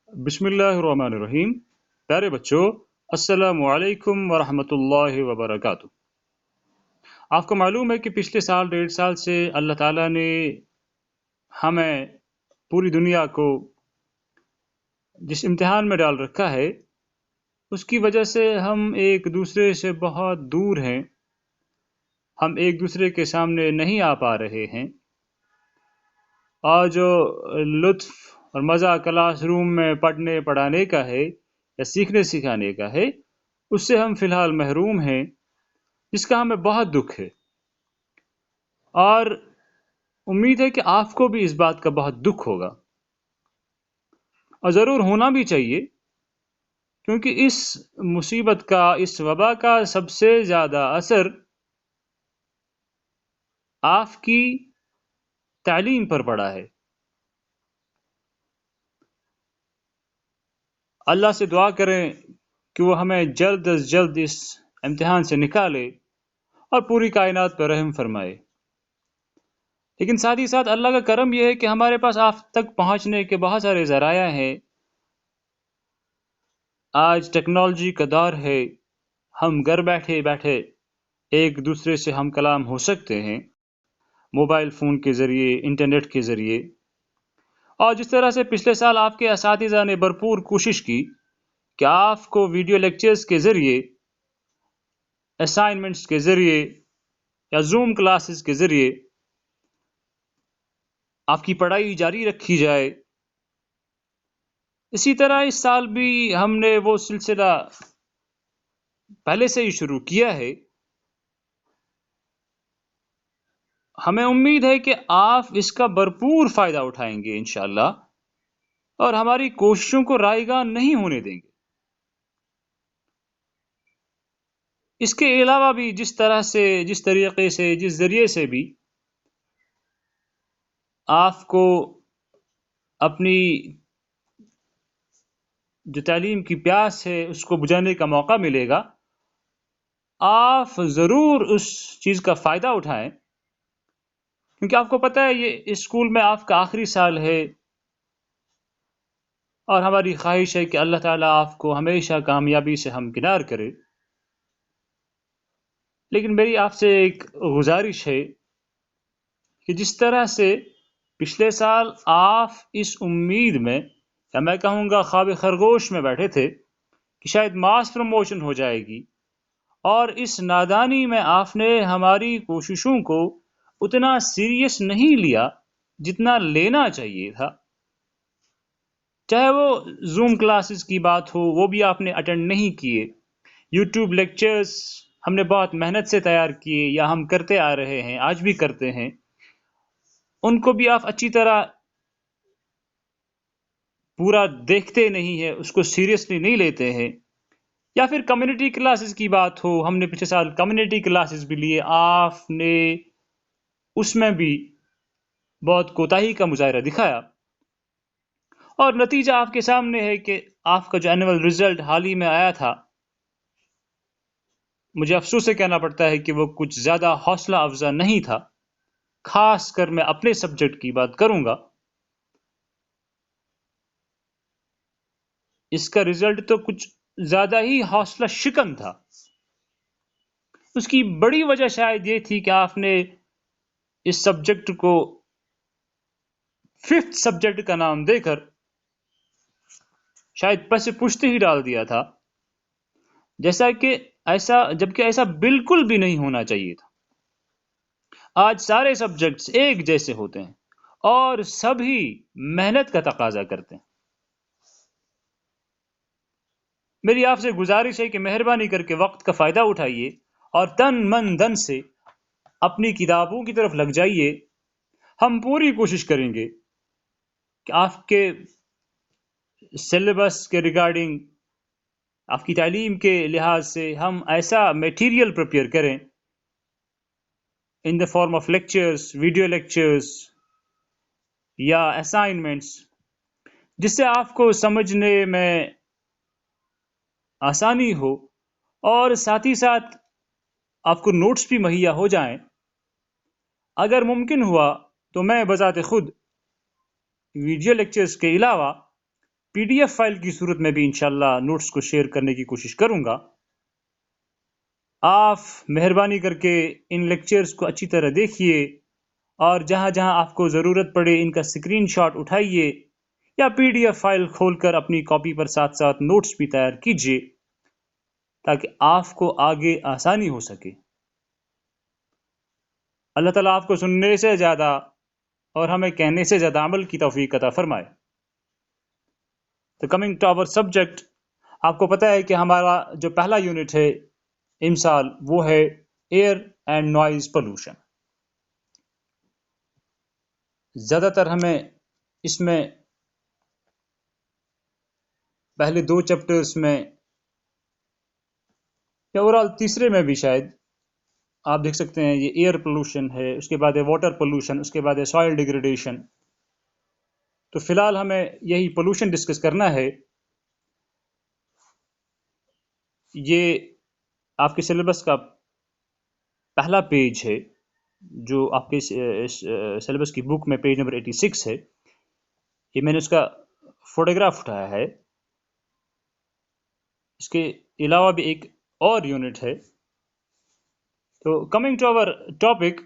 بسم اللہ الرحمن الرحیم۔ پیارے بچوں، السلام علیکم ورحمۃ اللہ وبرکاتہ۔ آپ کو معلوم ہے کہ پچھلے سال 1.5 سال سے اللہ تعالیٰ نے ہمیں پوری دنیا کو جس امتحان میں ڈال رکھا ہے اس کی وجہ سے ہم ایک دوسرے سے بہت دور ہیں، ہم ایک دوسرے کے سامنے نہیں آ پا رہے ہیں، اور جو لطف اور مزہ کلاس روم میں پڑھنے پڑھانے کا ہے یا سیکھنے سکھانے کا ہے اس سے ہم فی الحال محروم ہیں، جس کا ہمیں بہت دکھ ہے، اور امید ہے کہ آپ کو بھی اس بات کا بہت دکھ ہوگا، اور ضرور ہونا بھی چاہیے، کیونکہ اس مصیبت کا، اس وبا کا سب سے زیادہ اثر آپ کی تعلیم پر پڑا ہے۔ اللہ سے دعا کریں کہ وہ ہمیں جلد از جلد اس امتحان سے نکالے اور پوری کائنات پر رحم فرمائے۔ لیکن ساتھ ہی ساتھ اللہ کا کرم یہ ہے کہ ہمارے پاس آپ تک پہنچنے کے بہت سارے ذرائع ہیں۔ آج ٹیکنالوجی کا دور ہے، ہم گھر بیٹھے بیٹھے ایک دوسرے سے ہم کلام ہو سکتے ہیں، موبائل فون کے ذریعے، انٹرنیٹ کے ذریعے، اور جس طرح سے پچھلے سال آپ کے اساتذہ نے بھرپور کوشش کی کہ آپ کو ویڈیو لیکچرز کے ذریعے، اسائنمنٹس کے ذریعے یا زوم کلاسز کے ذریعے آپ کی پڑھائی جاری رکھی جائے، اسی طرح اس سال بھی ہم نے وہ سلسلہ پہلے سے ہی شروع کیا ہے۔ ہمیں امید ہے کہ آپ اس کا بھرپور فائدہ اٹھائیں گے انشاءاللہ، اور ہماری کوششوں کو رائے گاہ نہیں ہونے دیں گے۔ اس کے علاوہ بھی جس طریقے سے، جس ذریعے سے بھی آپ کو اپنی جو تعلیم کی پیاس ہے اس کو بجھانے کا موقع ملے گا، آپ ضرور اس چیز کا فائدہ اٹھائیں، کیونکہ آپ کو پتہ ہے یہ اسکول میں آپ کا آخری سال ہے، اور ہماری خواہش ہے کہ اللہ تعالیٰ آپ کو ہمیشہ کامیابی سے ہمکنار کرے۔ لیکن میری آپ سے ایک گزارش ہے کہ جس طرح سے پچھلے سال آپ اس امید میں، یا میں کہوں گا خواب خرگوش میں بیٹھے تھے کہ شاید ماس پروموشن ہو جائے گی، اور اس نادانی میں آپ نے ہماری کوششوں کو اتنا سیریس نہیں لیا جتنا لینا چاہیے تھا، چاہے وہ زوم کلاسز کی بات ہو، وہ بھی آپ نے اٹینڈ نہیں کیے، یوٹیوب لیکچرز ہم نے بہت محنت سے تیار کیے یا ہم کرتے آ رہے ہیں، آج بھی کرتے ہیں، ان کو بھی آپ اچھی طرح پورا دیکھتے نہیں ہیں، اس کو سیریسلی نہیں لیتے ہیں، یا پھر کمیونٹی کلاسز کی بات ہو، ہم نے پچھلے سال کمیونٹی کلاسز بھی لیے، آپ نے اس میں بھی بہت کوتاہی کا مظاہرہ دکھایا، اور نتیجہ آپ کے سامنے ہے کہ آپ کا جو اینول رزلٹ حال ہی میں آیا تھا، مجھے افسوس سے کہنا پڑتا ہے کہ وہ کچھ زیادہ حوصلہ افزا نہیں تھا، خاص کر میں اپنے سبجیکٹ کی بات کروں گا۔ اس کا رزلٹ تو کچھ زیادہ ہی حوصلہ شکن تھا۔ اس کی بڑی وجہ شاید یہ تھی کہ آپ نے اس سبجیکٹ کو 5th سبجیکٹ کا نام دے کر شاید پس پشت ہی ڈال دیا تھا، جبکہ ایسا بالکل بھی نہیں ہونا چاہیے تھا۔ آج سارے سبجیکٹس ایک جیسے ہوتے ہیں اور سبھی محنت کا تقاضا کرتے ہیں۔ میری آپ سے گزارش ہے کہ مہربانی کر کے وقت کا فائدہ اٹھائیے اور تن من دن سے اپنی کتابوں کی طرف لگ جائیے۔ ہم پوری کوشش کریں گے کہ آپ کے سلیبس کے ریگارڈنگ، آپ کی تعلیم کے لحاظ سے ہم ایسا میٹیریل پریپیئر کریں in the form of lectures, video lectures یا اسائنمنٹس، جس سے آپ کو سمجھنے میں آسانی ہو، اور ساتھ ہی ساتھ آپ کو نوٹس بھی مہیا ہو جائیں۔ اگر ممکن ہوا تو میں بذات خود ویڈیو لیکچرز کے علاوہ PDF فائل کی صورت میں بھی انشاءاللہ نوٹس کو شیئر کرنے کی کوشش کروں گا. آپ مہربانی کر کے ان لیکچرز کو اچھی طرح دیکھیے اور جہاں جہاں آپ کو ضرورت پڑے ان کا اسکرین شاٹ اٹھائیے یا PDF فائل کھول کر اپنی کاپی پر ساتھ ساتھ نوٹس بھی تیار کیجیے تاکہ آپ کو آگے آسانی ہو سکے. اللہ تعالیٰ آپ کو سننے سے زیادہ اور ہمیں کہنے سے زیادہ عمل کی توفیق عطا فرمائے. تو کمنگ ٹو آور سبجیکٹ، آپ کو پتہ ہے کہ ہمارا جو پہلا یونٹ ہے امسال وہ ہے ایئر اینڈ نوائز پولوشن. زیادہ تر ہمیں اس میں پہلے 2 چیپٹرز میں یا اوورال تیسرے میں بھی شاید آپ دیکھ سکتے ہیں یہ ایئر پولوشن ہے، اس کے بعد ہے واٹر پولوشن، اس کے بعد ہے سوائل ڈیگریڈیشن. تو فی الحال ہمیں یہی پولوشن ڈسکس کرنا ہے. یہ آپ کے سلیبس کا پہلا پیج ہے جو آپ کے سلیبس کی بک میں پیج نمبر 86 ہے. یہ میں نے اس کا فوٹوگراف اٹھایا ہے. اس کے علاوہ بھی ایک اور یونٹ ہے. تو coming to our topic,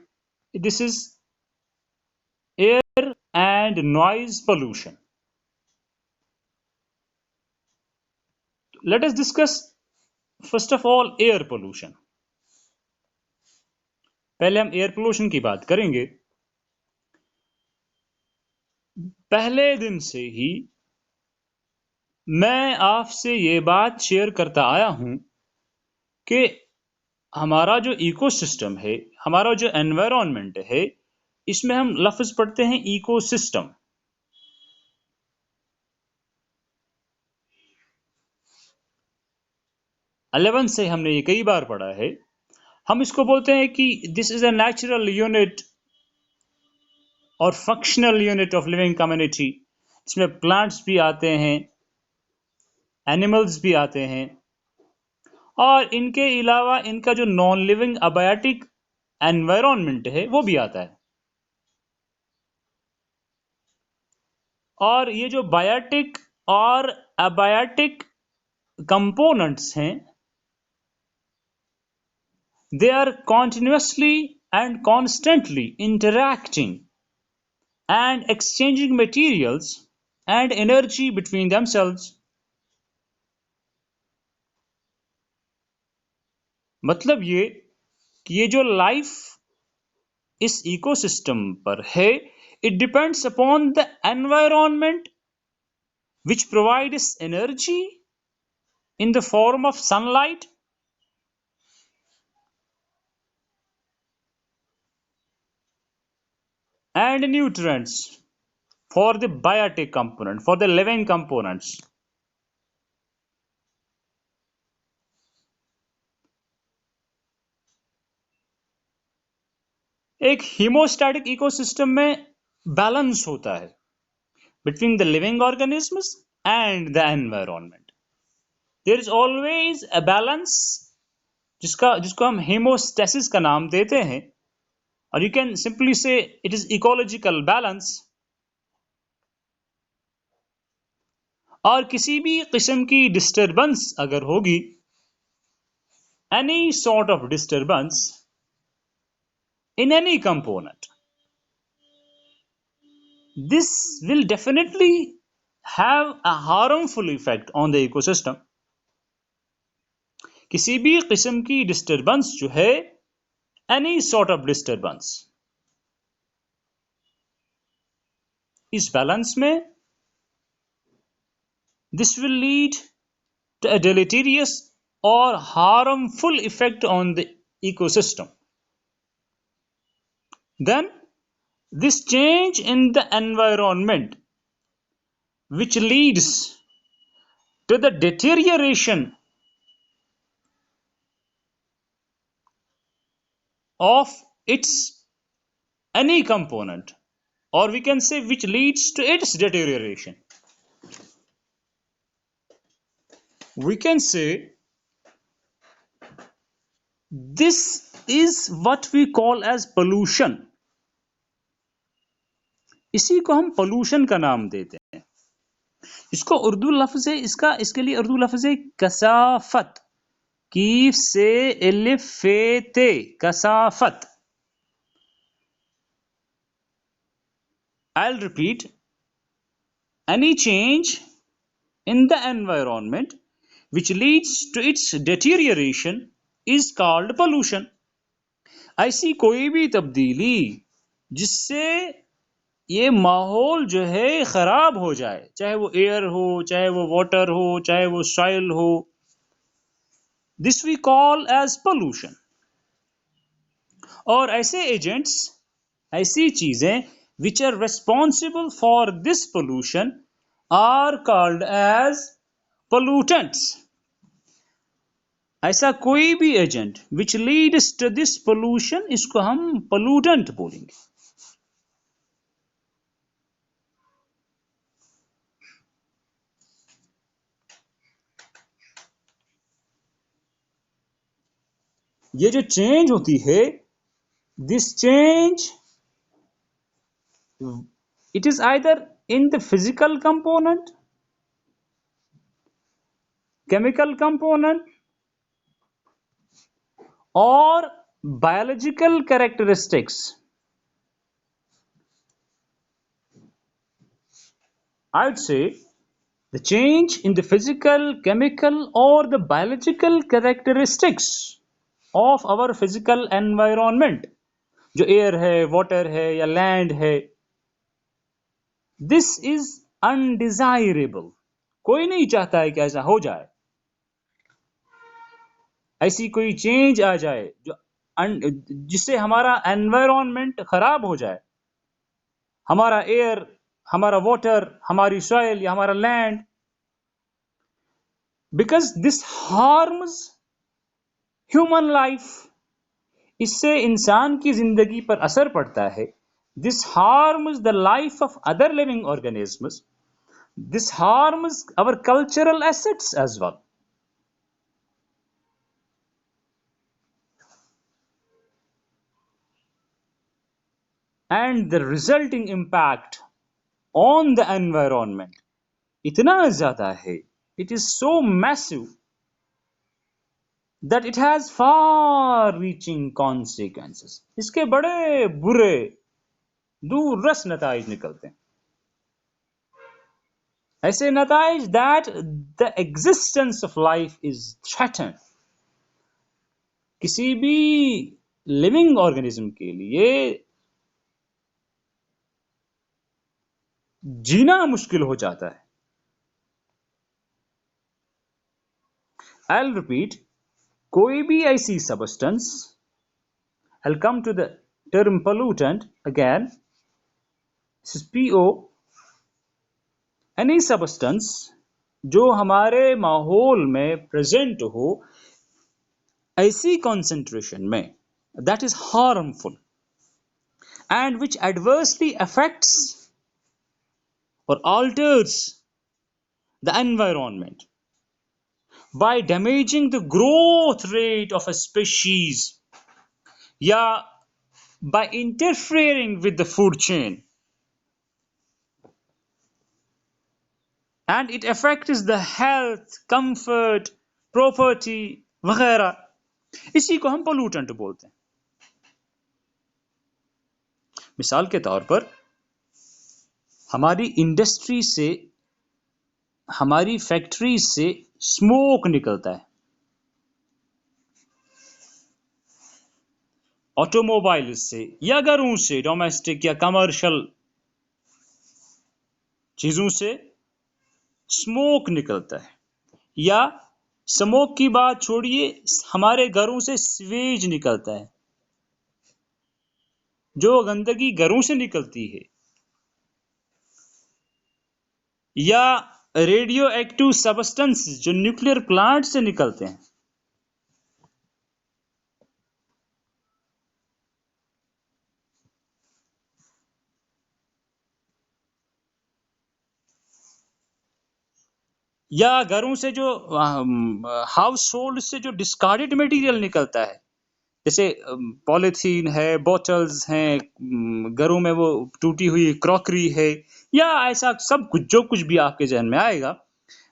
this is air and noise pollution. Let us discuss first of all air pollution. پہلے ہم ایئر پولوشن کی بات کریں گے. پہلے دن سے ہی میں آپ سے یہ بات شیئر کرتا آیا ہوں کہ ہمارا جو ایکو سسٹم ہے، ہمارا جو انوائرمنٹ ہے، اس میں ہم لفظ پڑھتے ہیں ایکو سسٹم. الیون سے ہم نے یہ کئی بار پڑھا ہے. ہم اس کو بولتے ہیں کہ this is a natural unit اور functional unit of living community. اس میں پلانٹس بھی آتے ہیں، اینیملز بھی آتے ہیں، اور ان کے علاوہ ان کا جو نان لیونگ ابیاٹک انوائرمنٹ ہے وہ بھی آتا ہے. اور یہ جو بایاٹک اور ابیاٹک کمپوننٹس ہیں، they are continuously and constantly interacting and exchanging materials and energy between themselves. مطلب یہ کہ یہ جو لائف اس ایکو سسٹم پر ہے، it depends upon the environment which provides energy in the form of sunlight and nutrients for the biotic component, for the living components. ایک ہیموسٹیٹک eco system میں balance ہوتا ہے between the living organisms and the environment. There is always a balance جس کو ہم ہیموسٹیسس کا نام دیتے ہیں، اور you can simply say it is ecological balance. اور کسی بھی قسم کی ڈسٹربنس اگر ہوگی، any sort of disturbance in any component, this will definitely have a harmful effect on the ecosystem. کسی بھی قسم کی ڈسٹربنس جو ہے، any sort of disturbance، اس بیلنس میں this will lead to a deleterious or harmful effect on the ecosystem. Then this change in the environment which leads to the deterioration of its any component, or we can say which leads to its deterioration. We can say this is what we call as pollution. اسی کو ہم pollution کا نام دیتے ہیں. اس کو اردو لفظ ہے، اس کے لیے اردو لفظ ہے کثافت، کیف سے الف فے تے، کثافت. I'll repeat. Any change in the environment which leads to its deterioration is called pollution. ایسی کوئی بھی تبدیلی جس سے یہ ماحول جو ہے خراب ہو جائے، چاہے وہ ایئر ہو، چاہے وہ واٹر ہو، چاہے وہ soil who, this we call as pollution. اور ایسے ایجنٹس، ایسی چیزیں which are responsible for this pollution are called as pollutants. ایسا کوئی بھی agent which leads to this pollution، اس کو ہم pollutant بولیں گے. یہ جو چینج ہوتی ہے، this change it is either in the physical component, chemical component, or biological characteristics. I would say the change in the physical, chemical, or the biological characteristics of our physical environment، جو year ہے، water ہے یا land ہے، this is undesirable. کوئی نہیں چاہتا ہے کہ ایسا ہو جائے، ایسی کوئی چینج آ جائے جس سے ہمارا انوائرمنٹ خراب ہو جائے، ہمارا ایئر، ہمارا واٹر، ہماری سوائل یا ہمارا land. Because this harms human life, اس سے انسان کی زندگی پر اثر پڑتا ہے. This harms the life of other living organisms, this harms our cultural assets as well. And the resulting impact on the environment اتنا زیادہ ہے، it is so massive that it has far reaching consequences. اس کے بڑے برے دور رس نتائج نکلتے ہیں، ایسے نتائج that the existence of life is threatened. کسی بھی لیونگ آرگنزم کے لیے جینا مشکل ہو جاتا ہے. I'll repeat. کوئی بھی ایسی substance, I'll come to the term pollutant again. This is PO. Any substance جو ہمارے ماحول میں پریزنٹ ہو ایسی کانسنٹریشن میں that is harmful and which adversely affects or alters the environment by damaging the growth rate of a species, یا by interfering with the food chain, and it affects the health, comfort, property وغیرہ، اسی کو ہم پولوٹنٹ بولتے ہیں. مثال کے طور پر ہماری انڈسٹری سے، ہماری فیکٹری سے اسموک نکلتا ہے، آٹو موبائل سے یا گھروں سے، ڈومیسٹک یا کمرشل چیزوں سے اسموک نکلتا ہے. یا اسموک کی بات چھوڑیے، ہمارے گھروں سے سویج نکلتا ہے، جو گندگی گھروں سے نکلتی ہے. یا ریڈیو ایکٹیو سبسٹنس جو نیوکلیر پلانٹ سے نکلتے ہیں. یا گھروں سے جو ہاؤس ہولڈ سے جو ڈسکارڈڈ مٹیریل نکلتا ہے، جیسے پولیتھین ہے، بوٹلز ہیں، گھروں میں وہ ٹوٹی ہوئی کراکری ہے، یا ایسا سب کچھ جو کچھ بھی آپ کے ذہن میں آئے گا.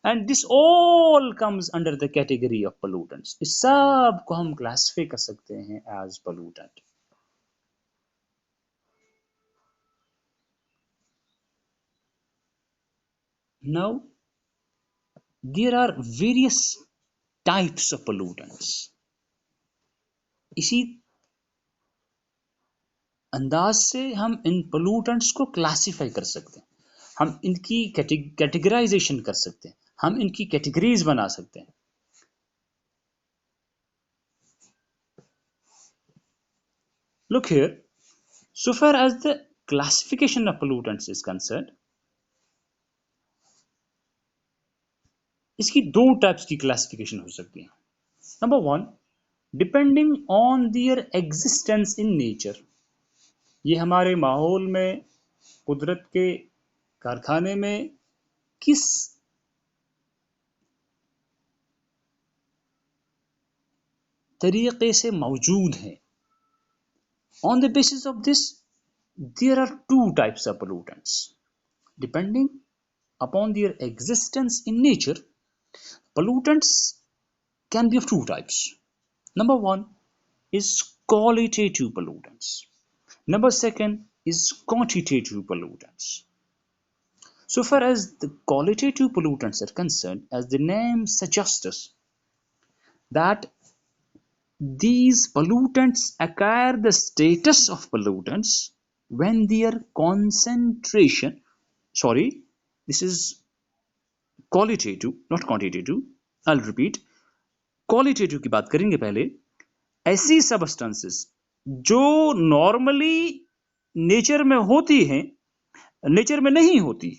And this all comes under the category of pollutants. اس سب کو ہم کلاسیفائی کر سکتے ہیں as pollutant. Now, there are various types of pollutants. اسی انداز سے ہم ان پولوٹنٹس کو کلاسیفائی کر سکتے ہیں. ہم ان کی کیٹیگرائزیشن کر سکتے ہیں. ہم ان کی کیٹیگریز بنا سکتے ہیں. Look here, so far as the classification of pollutants is concerned, اس کی دو ٹائپس کی کلاسیفیکیشن ہو سکتی ہیں. Number 1, depending on their existence in nature. یہ ہمارے ماحول میں، قدرت کے کارخانے میں کس طریقے سے موجود ہیں. On the basis of this, there are two types of pollutants. Depending upon their existence in nature, pollutants can be of two types. Number 1 is qualitative pollutants. Number 2 is quantitative pollutants. So far as the qualitative pollutants are concerned, as the name suggests, that these pollutants acquire the status of pollutants when their concentration, this is qualitative, not quantitative. I'll repeat. qualitative کی بات کریں گے پہلے. ایسی سبسٹنسز جو normally nature میں ہوتی ہیں، نیچر میں نہیں ہوتی.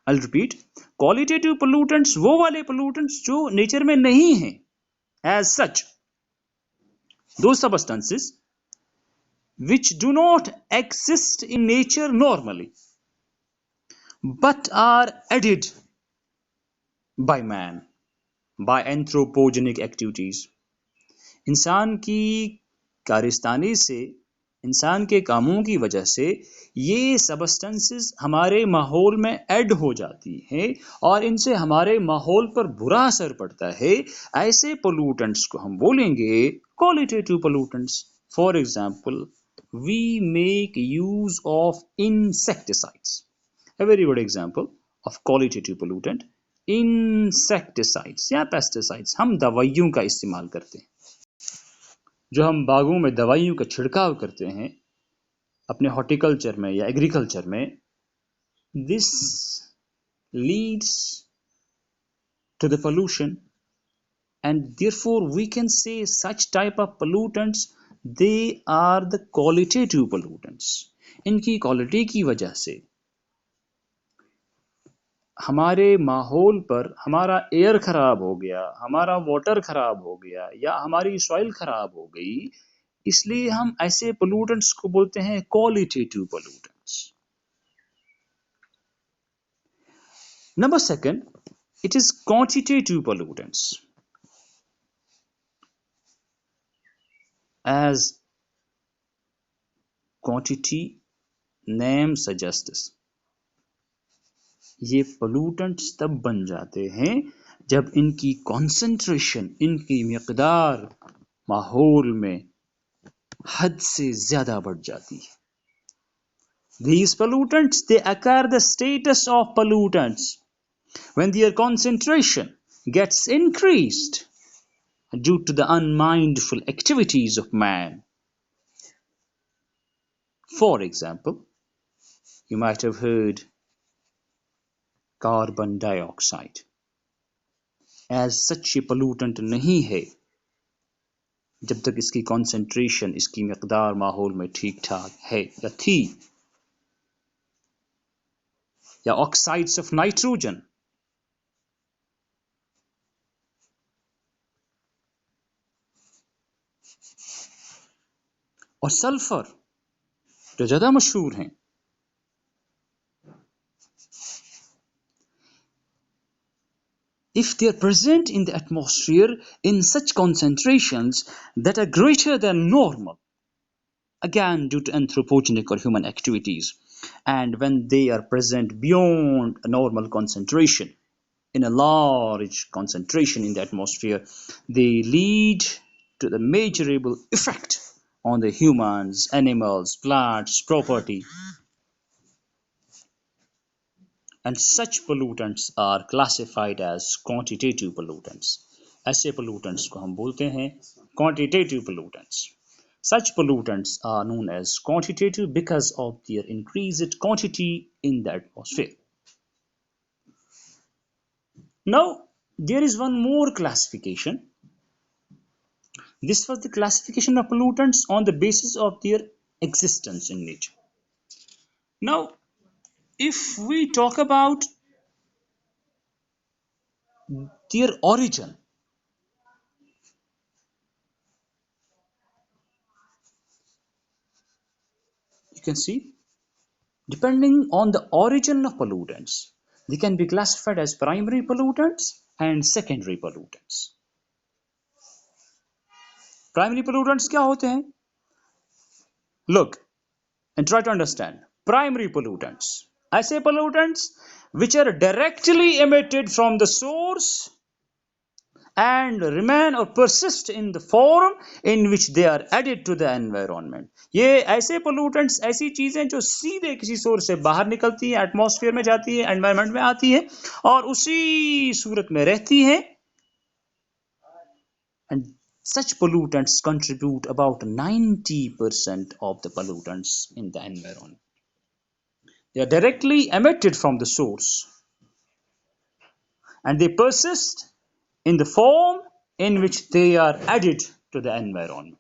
I'll repeat. qualitative pollutants وہ والے pollutants جو نیچر میں نہیں ہیں. As such, those substances which do not exist in nature normally but are added by man, by anthropogenic activities. انسان کی کارستانی سے، انسان کے کاموں کی وجہ سے یہ سبسٹنسز ہمارے ماحول میں ایڈ ہو جاتی ہیں اور ان سے ہمارے ماحول پر برا اثر پڑتا ہے. ایسے پولوٹنٹس کو ہم بولیں گے qualitative pollutants. For example, we make use of insecticides. A very good example of qualitative pollutant, insecticides یا pesticides. ہم دوائیوں کا استعمال کرتے ہیں، جو ہم باغوں میں دوائیوں کا چھڑکاو کرتے ہیں اپنے ہارٹیکلچر میں یا ایگریکلچر میں. This leads to the pollution, and therefore we can say such type of pollutants, they are the qualitative pollutants. ان کی کوالٹی کی وجہ سے ہمارے ماحول پر ہمارا ایئر خراب ہو گیا، ہمارا واٹر خراب ہو گیا یا ہماری سوائل خراب ہو گئی، اس لیے ہم ایسے پولوٹنٹس کو بولتے ہیں qualitative pollutants. Number 2, it is quantitative pollutants. As quantity name suggests, یہ پولوٹنٹس تب بن جاتے ہیں جب ان کی کانسنٹریشن، ان کی مقدار ماحول میں حد سے زیادہ بڑھ جاتی ہے. These pollutants, they acquire the status of pollutants when their concentration gets increased due to the unmindful activities of man. For example, you might have heard carbon dioxide. As such یہ pollutant نہیں ہے جب تک اس کی concentration, اس کی مقدار ماحول میں ٹھیک ٹھاک ہے یا تھی. یا آکسائڈس آف نائٹروجن، اور سلفر جو زیادہ مشہور ہیں. If they are present in the atmosphere in such concentrations that are greater than normal, again due to anthropogenic or human activities, And when they are present beyond a normal concentration, in a large concentration in the atmosphere, they lead to the measurable effect on the humans, animals, plants, property. And such pollutants are classified as quantitative pollutants. ऐसे pollutants को हम बोलते हैं quantitative pollutants. Such pollutants are known as quantitative because of their increased quantity in the atmosphere. Now, there is one more classification. This was the classification of pollutants on the basis of their existence in nature. Now, if we talk about their origin, you can see, depending on the origin of pollutants, they can be classified as primary pollutants and secondary pollutants. Primary pollutants क्या होते हैं? Look and try to understand. Primary pollutants, ऐसे pollutants which are directly emitted from the source and remain or persist in the form in which they are added to the environment. ये ऐसे pollutants, ऐसी चीजें जो सीधे किसी source से बाहर निकलती हैं, एटमॉस्फेयर में जाती है, एनवायरनमेंट में आती है और उसी सूरत में रहती हैं. And such pollutants contribute about 90% of the pollutants in the environment. They are directly emitted from the source and they persist in the form in which they are added to the environment.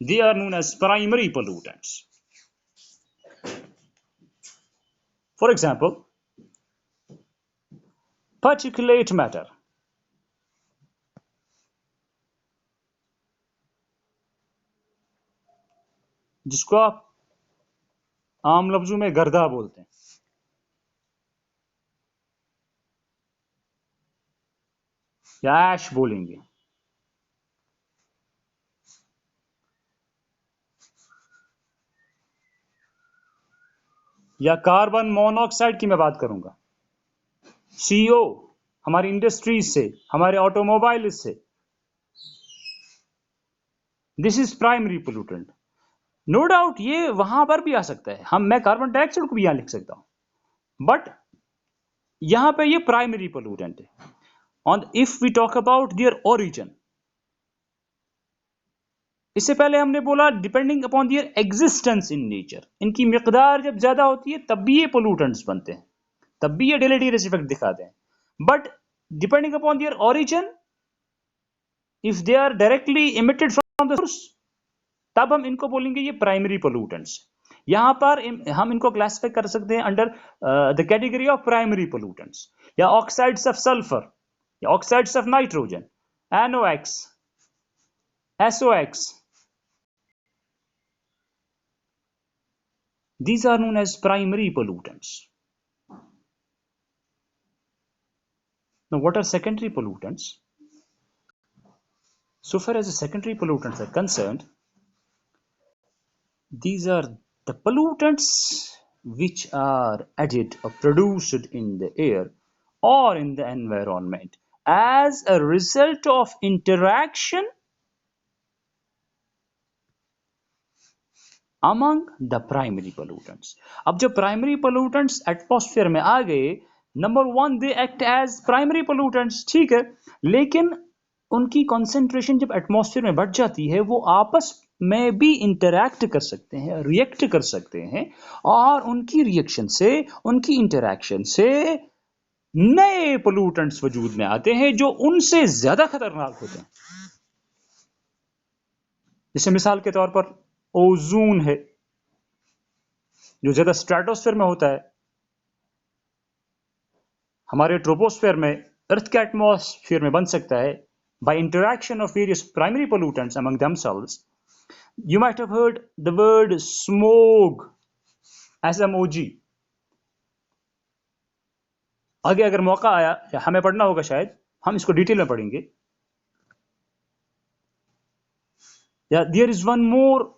They are known as primary pollutants. For example, particulate matter. जिसको आप आम लफ्जों में गर्दा बोलते हैं. या ऐश बोलेंगे. या कार्बन मोनोऑक्साइड की मैं बात करूंगा. CO हमारी इंडस्ट्रीज से, हमारे ऑटोमोबाइल से. This is primary pollutant. No doubt ये वहां पर भी आ सकता है. मैं कार्बन डाइऑक्साइड को भी यहां लिख सकता हूं, बट यहां पे ये प्राइमरी पोल्यूटेंट है. On if we talk about their origin, इससे पहले हमने बोला depending upon their existence in nature. इनकी मिकदार जब ज्यादा होती है तब भी ये पोल्यूटेंट्स बनते हैं, तब भी ये डिलेटेरियस इफेक्ट दिखाते हैं. But depending upon their origin, if they are directly emitted from the source, तब हम इनको बोलेंगे ये प्राइमरी पोल्यूटेंट्स. यहां पर हम इनको क्लासिफाई कर सकते हैं under the category of primary pollutants, या ऑक्साइड्स ऑफ सल्फर, या oxides of nitrogen, NOx, SOx. These are known as primary pollutants. Now, what are secondary pollutants? So far as the secondary pollutants are concerned, these are the pollutants which are added or produced in the air or in the environment as a result of interaction among the primary pollutants. अब जब primary pollutants atmosphere में आ गए, number one they act as primary pollutants, ठीक है, लेकिन उनकी concentration जब atmosphere में बढ़ जाती है, वो आपस में भी interact कर सकते हैं, react कर सकते हैं, और उनकी reaction से, उनकी interaction से नए pollutants वजूद में आते हैं जो उनसे ज्यादा खतरनाक होते हैं. जैसे मिसाल के तौर पर ओजोन है जो ज्यादा स्ट्रेटोस्फीयर में होता है, हमारे ट्रोपोस्फीयर में, अर्थ के एटमॉस्फेयर में बन सकता है by interaction of various primary pollutants among themselves. You might have heard the word smog, SMOG. आगे अगर मौका आया या हमें पढ़ना होगा, शायद हम इसको डिटेल में पढ़ेंगे. There is one more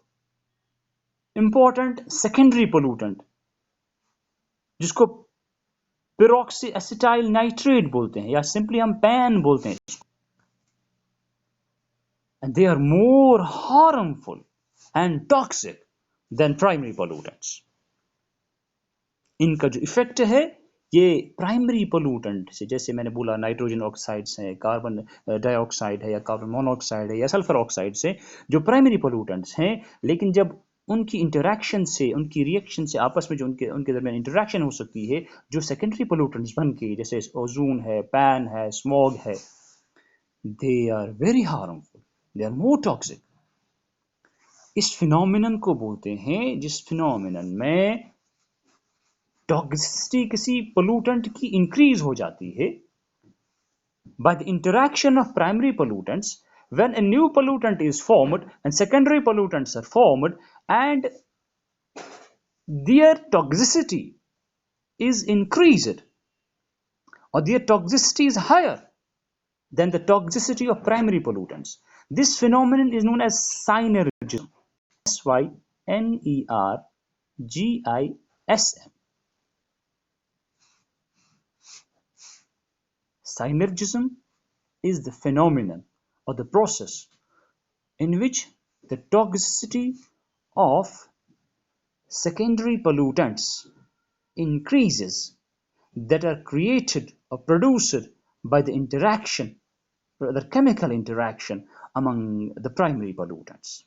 important secondary pollutant جس کو پیروکسی ایسیٹائل نائٹریٹ بولتے ہیں یا سمپلی ہم پین بولتے ہیں. And they are more harmful and toxic than primary pollutants. ان کا جو ایفیکٹ ہے یہ پرائمری پولوٹنٹ سے، جیسے میں نے بولا نائٹروجن آکسائڈس ہیں، کاربن ڈائی آکسائڈ ہے یا کاربن مونو آکسائڈ ہے یا سلفر آکسائڈ سے، جو پرائمری پولوٹنٹس ہیں، لیکن جب ان کی انٹریکشن سے، ان کی ریئیکشن سے آپس میں جو ان کے درمیان انٹریکشن ہو سکتی ہے، جو سیکنڈری پولوٹنٹس بن کے، جیسے اوزون ہے، پین ہے، اسموگ ہے، they are very harmful, they are more toxic. اس فینومینن کو بولتے ہیں جس فینومینن میں ٹاکسٹی کسی پولوٹنٹ کی انکریز ہو جاتی ہے by the interaction of primary pollutants. When a new pollutant is formed and secondary pollutants are formed and their toxicity is increased or their toxicity is higher than the toxicity of primary pollutants, this phenomenon is known as synergism. Synergism. Synergism is the phenomenon or the process in which the toxicity of secondary pollutants increases that are created or produced by the interaction, or the chemical interaction among the primary pollutants.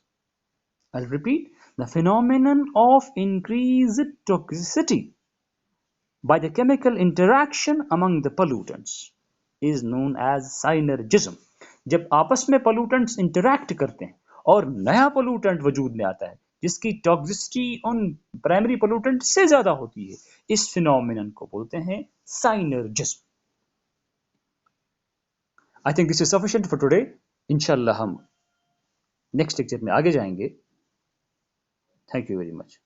I'll repeat, the phenomenon of increased toxicity by the chemical interaction among the pollutants is known as synergism. جب آپس میں پولوٹنٹس interact کرتے ہیں اور نیا پولوٹنٹ وجود میں آتا ہے جس کی ٹاکسٹی ان پرائمری پولوٹنٹ سے زیادہ ہوتی ہے، اس فینومینن کو بولتے ہیں سائنرجزم. I think this is sufficient for today. انشاءاللہ ہم نیکسٹ لیکچر میں آگے جائیں گے. Thank you very much.